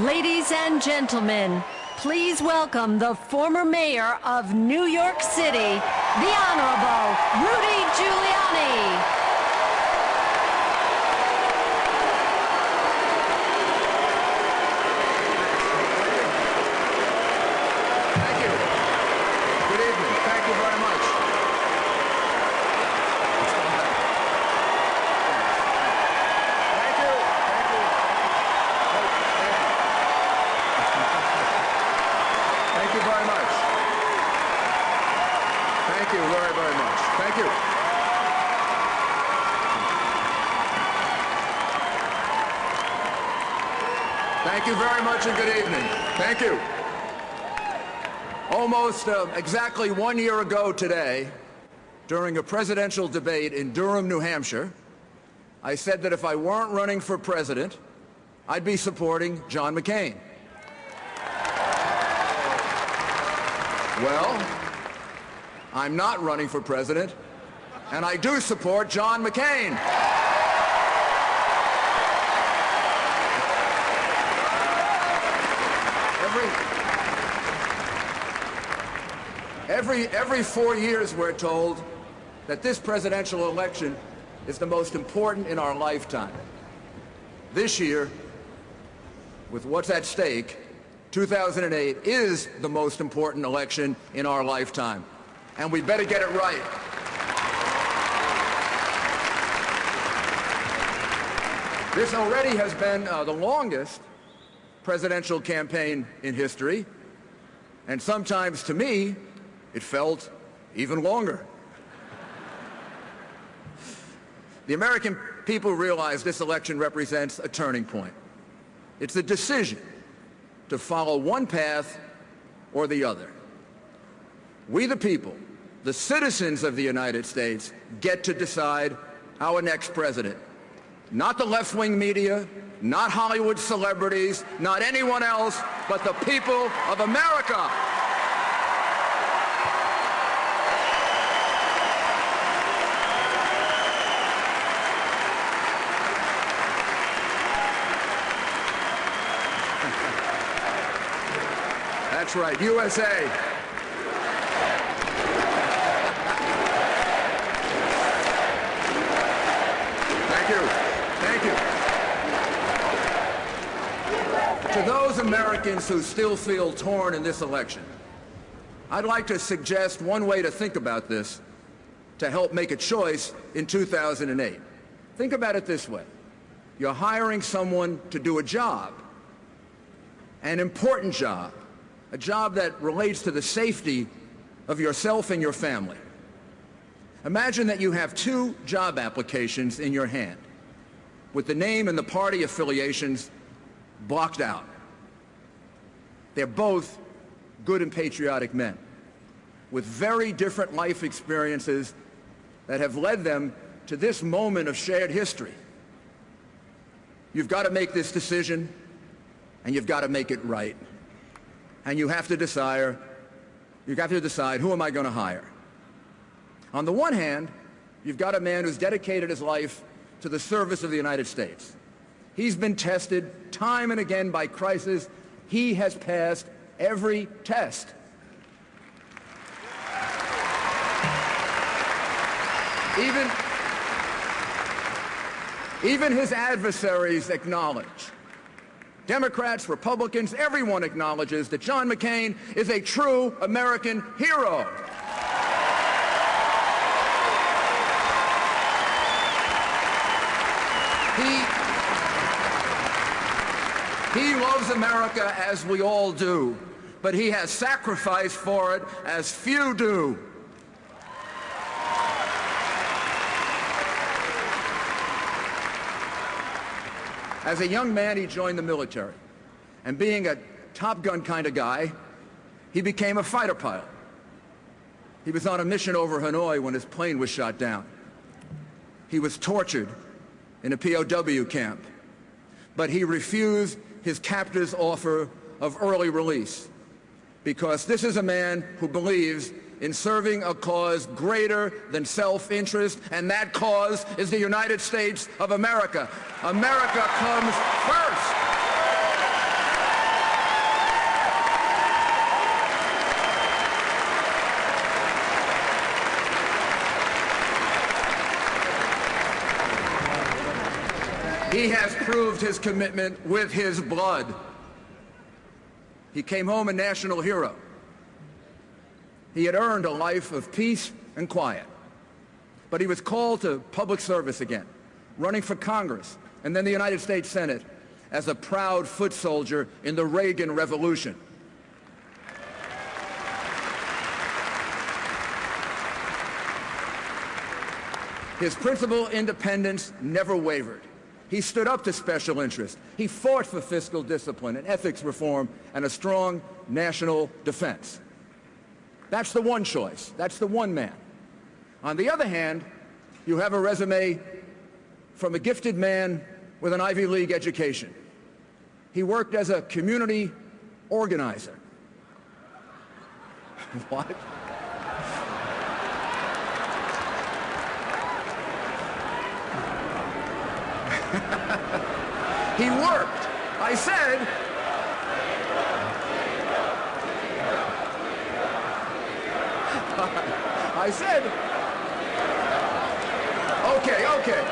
Ladies and gentlemen, please welcome the former mayor of New York City, the Honorable Rudy Giuliani. Thank you. Good evening. Thank you very much. Thank you. Thank you. Thank you very much. Thank you very, very much. Thank you. Thank you very much and good evening. Thank you. Almost exactly 1 year ago today, during a presidential debate in Durham, New Hampshire, I said that if I weren't running for president, I'd be supporting John McCain. Well, I'm not running for president, and I do support John McCain. Every 4 years we're told that this presidential election is the most important in our lifetime. This year, with what's at stake, 2008 is the most important election in our lifetime, and we better get it right. This already has been the longest presidential campaign in history, and sometimes, to me, it felt even longer. The American people realize this election represents a turning point. It's a decision to follow one path or the other. We the people, the citizens of the United States, get to decide our next president. Not the left-wing media, not Hollywood celebrities, not anyone else, but the people of America. That's right, USA. Thank you. Thank you. To those Americans who still feel torn in this election, I'd like to suggest one way to think about this to help make a choice in 2008. Think about it this way. You're hiring someone to do a job, an important job, a job that relates to the safety of yourself and your family. Imagine that you have 2 job applications in your hand with the name and the party affiliations blocked out. They're both good and patriotic men with very different life experiences that have led them to this moment of shared history. You've got to make this decision, and you've got to make it right. And you have to decide who am I going to hire. On the one hand, you've got a man who's dedicated his life to the service of the United States. He's been tested time and again by crisis. He has passed every test. Even his adversaries acknowledge, Democrats, Republicans, everyone acknowledges that John McCain is a true American hero. He loves America as we all do, but he has sacrificed for it as few do. As a young man, he joined the military, and being a Top Gun kind of guy, he became a fighter pilot. He was on a mission over Hanoi when his plane was shot down. He was tortured in a POW camp, but he refused his captor's offer of early release because this is a man who believes in serving a cause greater than self-interest, and that cause is the United States of America. America comes first. He has proved his commitment with his blood. He came home a national hero. He had earned a life of peace and quiet. But he was called to public service again, running for Congress and then the United States Senate as a proud foot soldier in the Reagan Revolution. His principled independence never wavered. He stood up to special interests. He fought for fiscal discipline and ethics reform and a strong national defense. That's the one choice. That's the one man. On the other hand, you have a resume from a gifted man with an Ivy League education. He worked as a community organizer. What? He worked. I said, okay.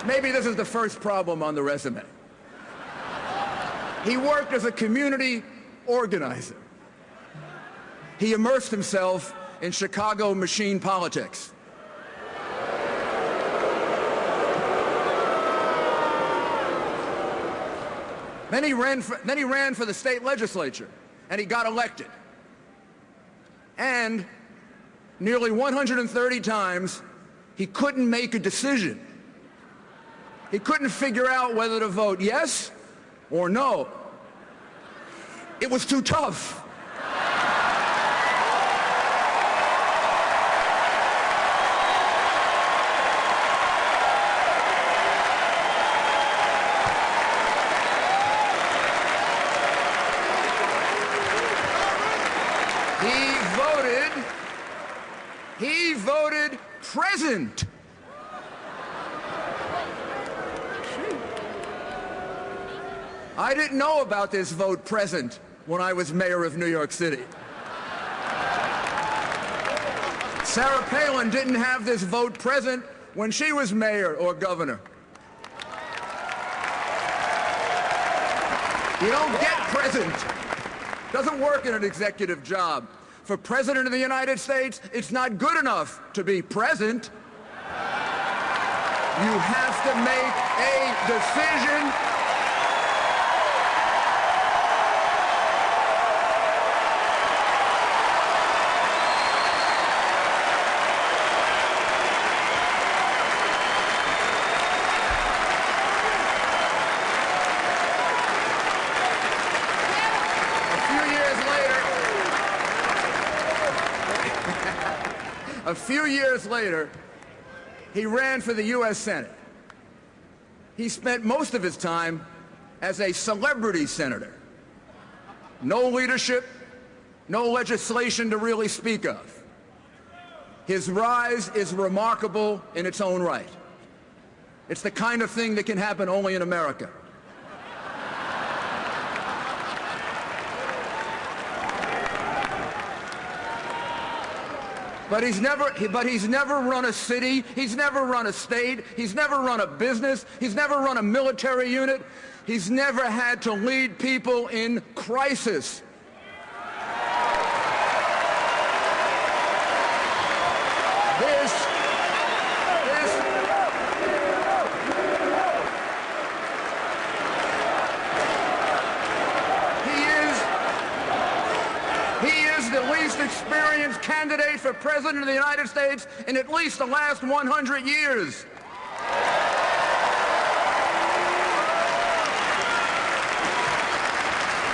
Maybe this is the first problem on the resume. He worked as a community organizer. He immersed himself in Chicago machine politics. Then he ran for the state legislature, and he got elected. And nearly 130 times, he couldn't make a decision. He couldn't figure out whether to vote yes or no. It was too tough. He voted present. I didn't know about this vote present when I was mayor of New York City. Sarah Palin didn't have this vote present when she was mayor or governor. You don't get present. Doesn't work in an executive job. For President of the United States, it's not good enough to be present. You have to make a decision. A few years later, he ran for the U.S. Senate. He spent most of his time as a celebrity senator. No leadership, no legislation to really speak of. His rise is remarkable in its own right. It's the kind of thing that can happen only in America. But he's never run a city, he's never run a state, he's never run a business, he's never run a military unit, he's never had to lead people in crisis. Experienced candidate for President of the United States in at least the last 100 years.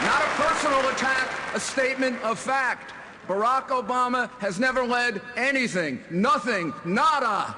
Not a personal attack, a statement of fact. Barack Obama has never led anything, nothing, nada.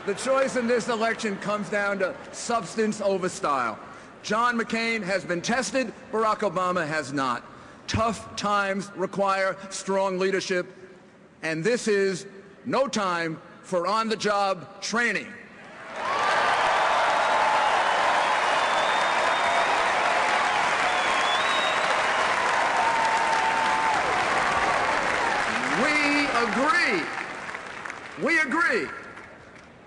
The choice in this election comes down to substance over style. John McCain has been tested, Barack Obama has not. Tough times require strong leadership, and this is no time for on-the-job training. We agree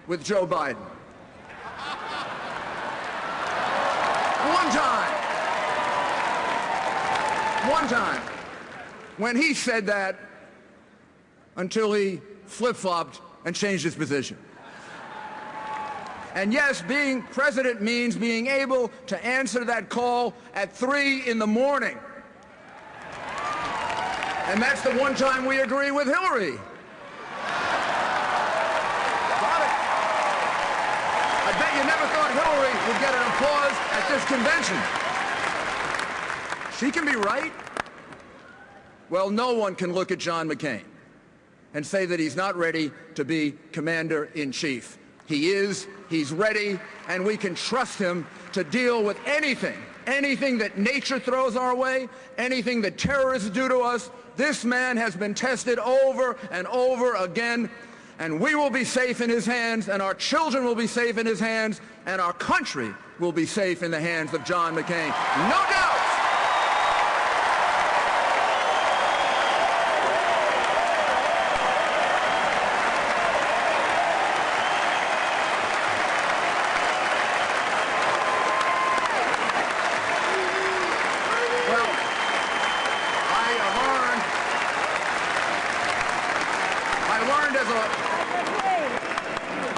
with Joe Biden. One time, when he said that until he flip-flopped and changed his position. And yes, being president means being able to answer that call at 3 in the morning. And that's the one time we agree with Hillary. I bet you never thought Hillary would get an applause at this convention. She can be right. Well, no one can look at John McCain and say that he's not ready to be commander-in-chief. He is, he's ready, and we can trust him to deal with anything that nature throws our way, anything that terrorists do to us. This man has been tested over and over again, and we will be safe in his hands, and our children will be safe in his hands, and our country will be safe in the hands of John McCain. No doubt!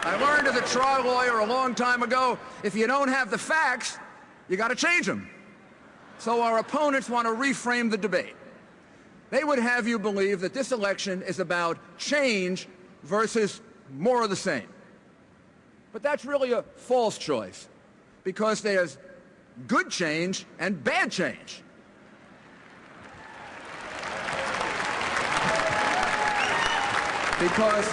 I learned as a trial lawyer a long time ago, if you don't have the facts, you got to change them. So our opponents want to reframe the debate. They would have you believe that this election is about change versus more of the same. But that's really a false choice, because there's good change and bad change. Because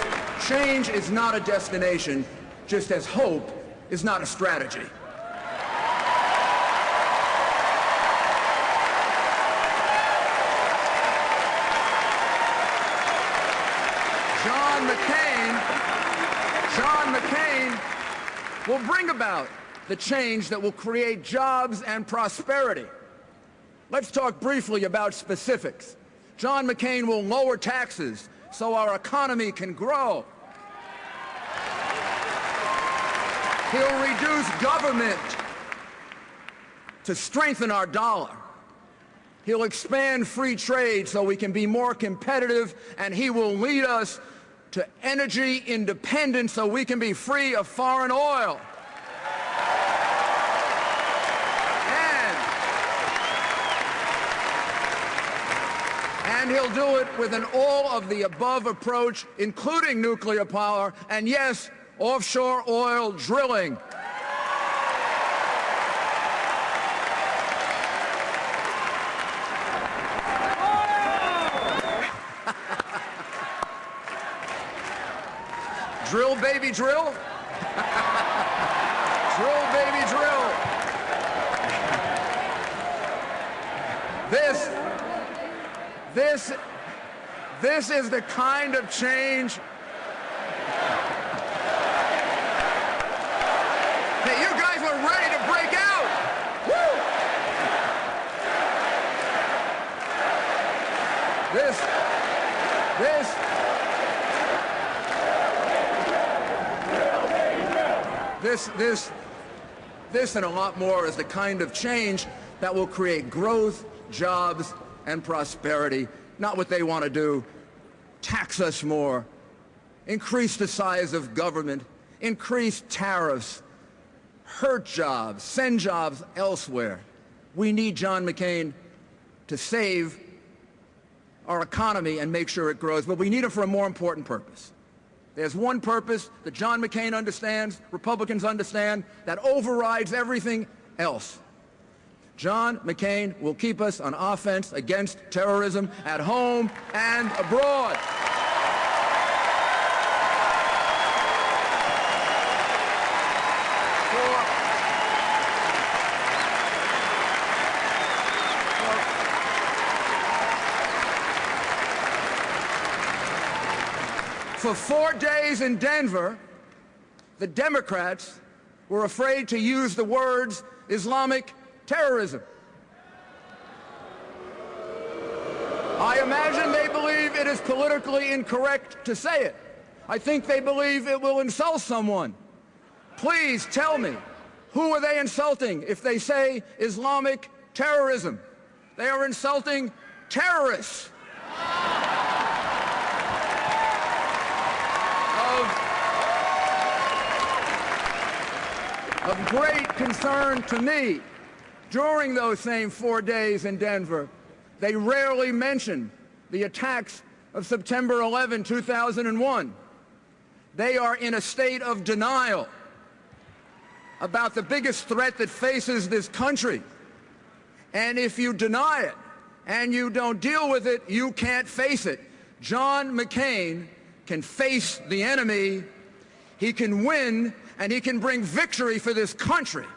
change is not a destination, just as hope is not a strategy. John McCain will bring about the change that will create jobs and prosperity. Let's talk briefly about specifics. John McCain will lower taxes so our economy can grow. He'll reduce government to strengthen our dollar. He'll expand free trade so we can be more competitive, and he will lead us to energy independence so we can be free of foreign oil. And he'll do it with an all-of-the-above approach, including nuclear power, and yes, offshore oil drilling. Drill, baby, drill. Drill, baby, drill. This is the kind of change. Hey, you guys were ready to break out. Woo! This and a lot more is the kind of change that will create growth, jobs, and prosperity. Not what they want to do, tax us more, increase the size of government, increase tariffs, hurt jobs, send jobs elsewhere. We need John McCain to save our economy and make sure it grows, but we need him for a more important purpose. There's one purpose that John McCain understands, Republicans understand, that overrides everything else. John McCain will keep us on offense against terrorism at home and abroad. For 4 days in Denver, the Democrats were afraid to use the words Islamic terrorism. I imagine they believe it is politically incorrect to say it. I think they believe it will insult someone. Please tell me, who are they insulting if they say Islamic terrorism? They are insulting terrorists. Of great concern to me, during those same 4 days in Denver, they rarely mentioned the attacks of September 11, 2001. They are in a state of denial about the biggest threat that faces this country. And if you deny it and you don't deal with it, you can't face it. John McCain can face the enemy, he can win, and he can bring victory for this country.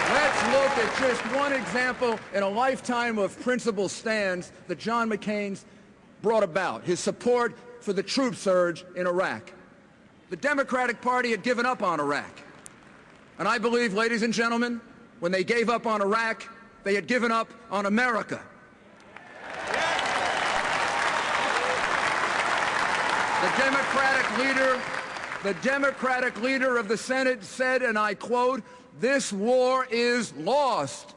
Let's look at just one example in a lifetime of principled stands that John McCain's brought about, his support for the troop surge in Iraq. The Democratic Party had given up on Iraq. And I believe, ladies and gentlemen, when they gave up on Iraq, they had given up on America. The Democratic leader of the Senate said, and I quote, "This war is lost."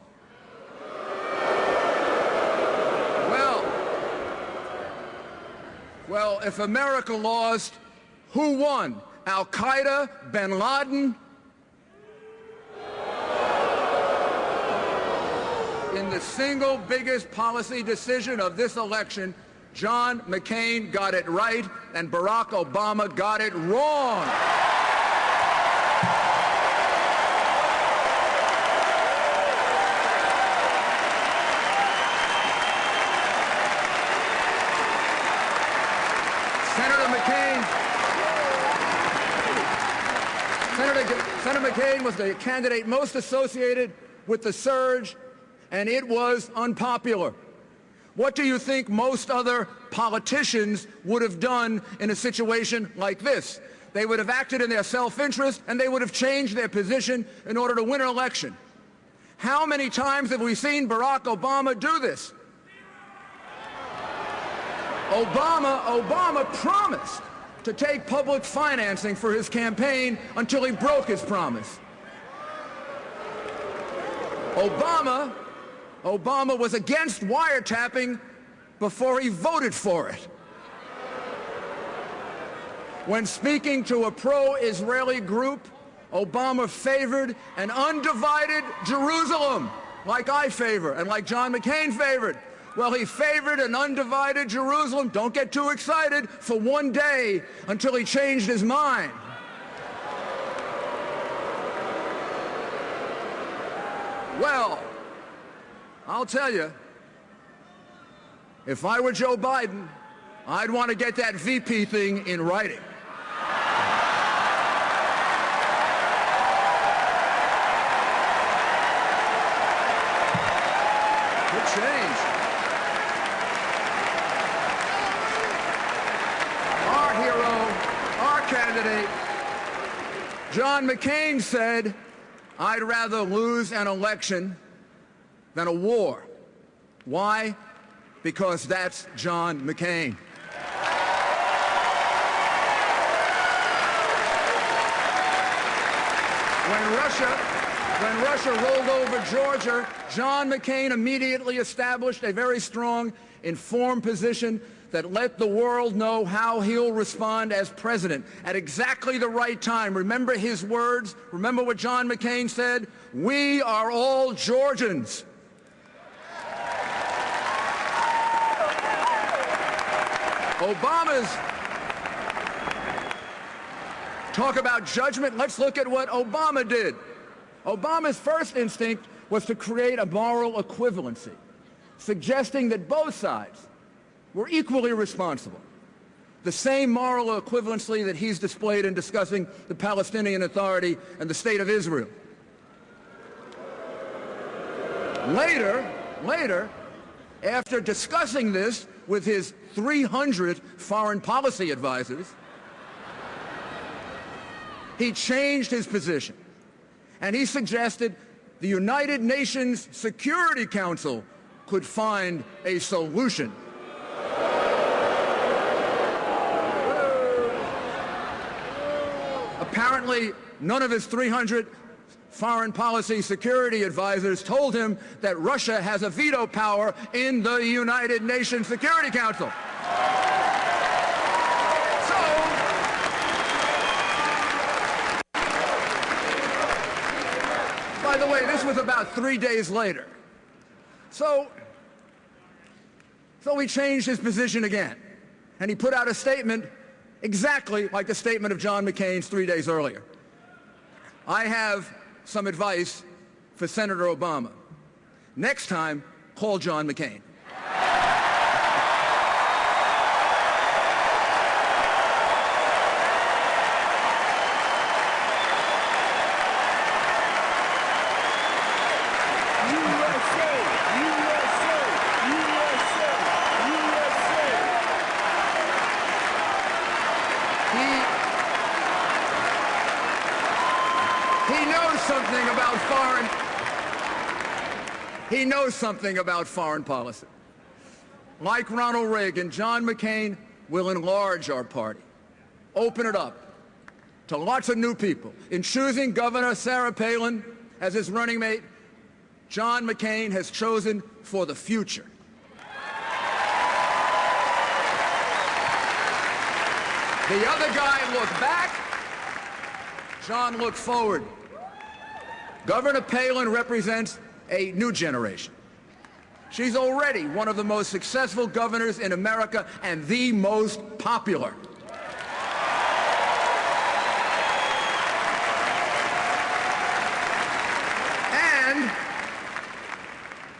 Well, if America lost, who won? Al-Qaeda, bin Laden? In the single biggest policy decision of this election, John McCain got it right and Barack Obama got it wrong. Senator McCain was the candidate most associated with the surge, and it was unpopular. What do you think most other politicians would have done in a situation like this? They would have acted in their self-interest, and they would have changed their position in order to win an election. How many times have we seen Barack Obama do this? Obama promised to take public financing for his campaign until he broke his promise. Obama was against wiretapping before he voted for it. When speaking to a pro-Israeli group, Obama favored an undivided Jerusalem, like I favor and like John McCain favored. Well, he favored an undivided Jerusalem, don't get too excited, for 1 day until he changed his mind. Well, I'll tell you, if I were Joe Biden, I'd want to get that VP thing in writing. Good change. Our hero, our candidate, John McCain said, "I'd rather lose an election than a war." Why? Because that's John McCain. When Russia rolled over Georgia, John McCain immediately established a very strong, informed position that let the world know how he'll respond as president at exactly the right time. Remember his words? Remember what John McCain said? "We are all Georgians." Obama's talk about judgment. Let's look at what Obama did. Obama's first instinct was to create a moral equivalency, suggesting that both sides were equally responsible. the same moral equivalency that he's displayed in discussing the Palestinian Authority and the State of Israel. Later, after discussing this with his 300 foreign policy advisors, he changed his position, and he suggested the United Nations Security Council could find a solution. Apparently, none of his 300 foreign policy security advisors told him that Russia has a veto power in the United Nations Security Council. By the way, this was about 3 days later. So he changed his position again, and he put out a statement exactly like the statement of John McCain's 3 days earlier. I have some advice for Senator Obama. Next time, call John McCain. He knows something about foreign policy. Like Ronald Reagan, John McCain will enlarge our party, open it up to lots of new people. In choosing Governor Sarah Palin as his running mate, John McCain has chosen for the future. The other guy looked back, John looked forward. Governor Palin represents a new generation. She's already one of the most successful governors in America and the most popular. And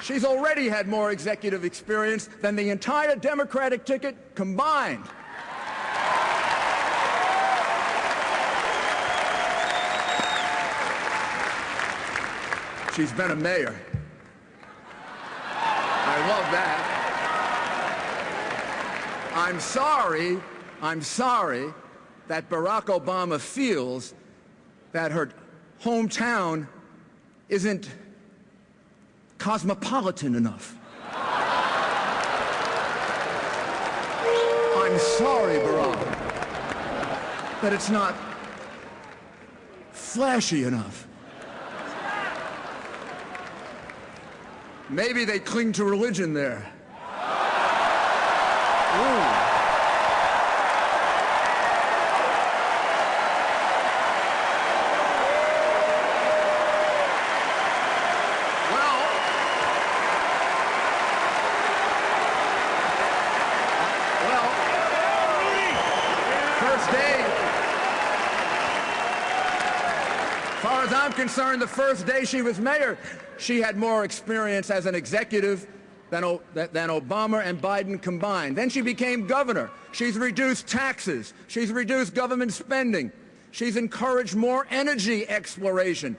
she's already had more executive experience than the entire Democratic ticket combined. She's been a mayor. I love that. I'm sorry that Barack Obama feels that her hometown isn't cosmopolitan enough. I'm sorry, Barack, that it's not flashy enough. Maybe they cling to religion there. Ooh. Well, first day, as far as I'm concerned, the first day she was mayor, she had more experience as an executive than Obama and Biden combined. Then she became governor. She's reduced taxes. She's reduced government spending. She's encouraged more energy exploration.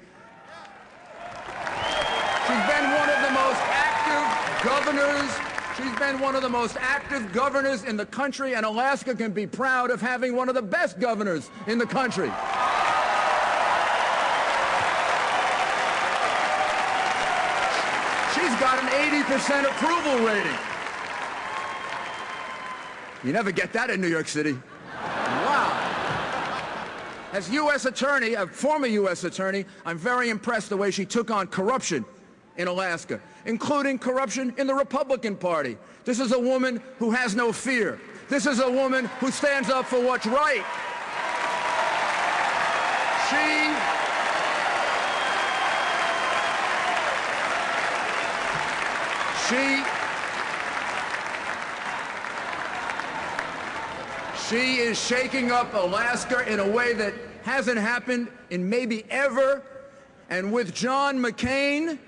She's been one of the most active governors. She's been one of the most active governors in the country, and Alaska can be proud of having one of the best governors in the country. She's got an 80% approval rating. You never get that in New York City. Wow. As U.S. Attorney, a former U.S. Attorney, I'm very impressed the way she took on corruption in Alaska, including corruption in the Republican Party. This is a woman who has no fear. This is a woman who stands up for what's right. She is shaking up Alaska in a way that hasn't happened in maybe ever. And with John McCain,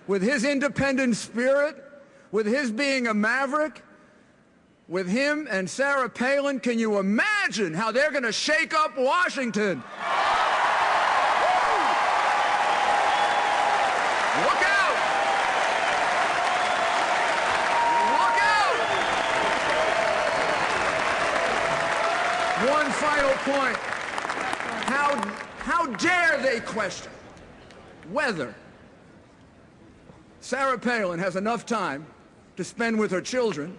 with his independent spirit, with his being a maverick, With him and Sarah Palin, can you imagine how they're going to shake up Washington? Look out! Look out! One final point. How dare they question whether Sarah Palin has enough time to spend with her children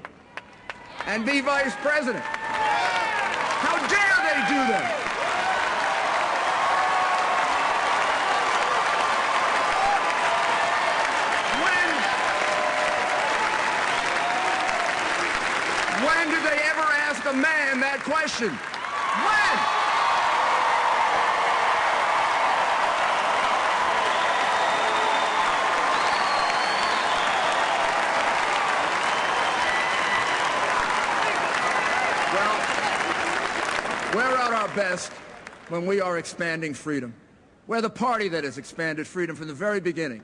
and be vice president? How dare they do that? When did they ever ask a man that question? When? We're at our best when we are expanding freedom. We're the party that has expanded freedom from the very beginning,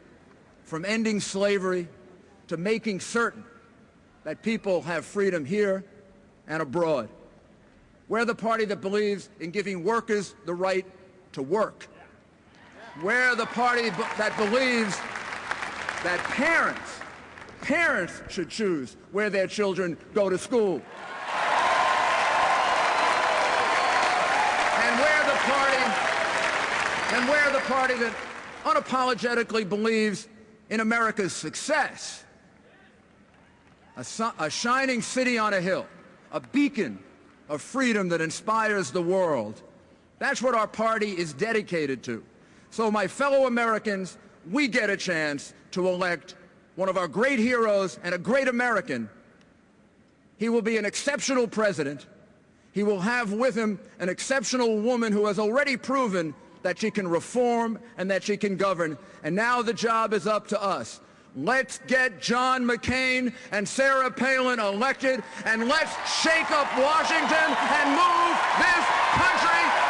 from ending slavery to making certain that people have freedom here and abroad. We're the party that believes in giving workers the right to work. We're the party that believes that parents should choose where their children go to school. And we're the party that unapologetically believes in America's success. A shining city on a hill, a beacon of freedom that inspires the world. That's what our party is dedicated to. So, my fellow Americans, we get a chance to elect one of our great heroes and a great American. He will be an exceptional president. He will have with him an exceptional woman who has already proven that she can reform and that she can govern. And now the job is up to us. Let's get John McCain and Sarah Palin elected, and let's shake up Washington and move this country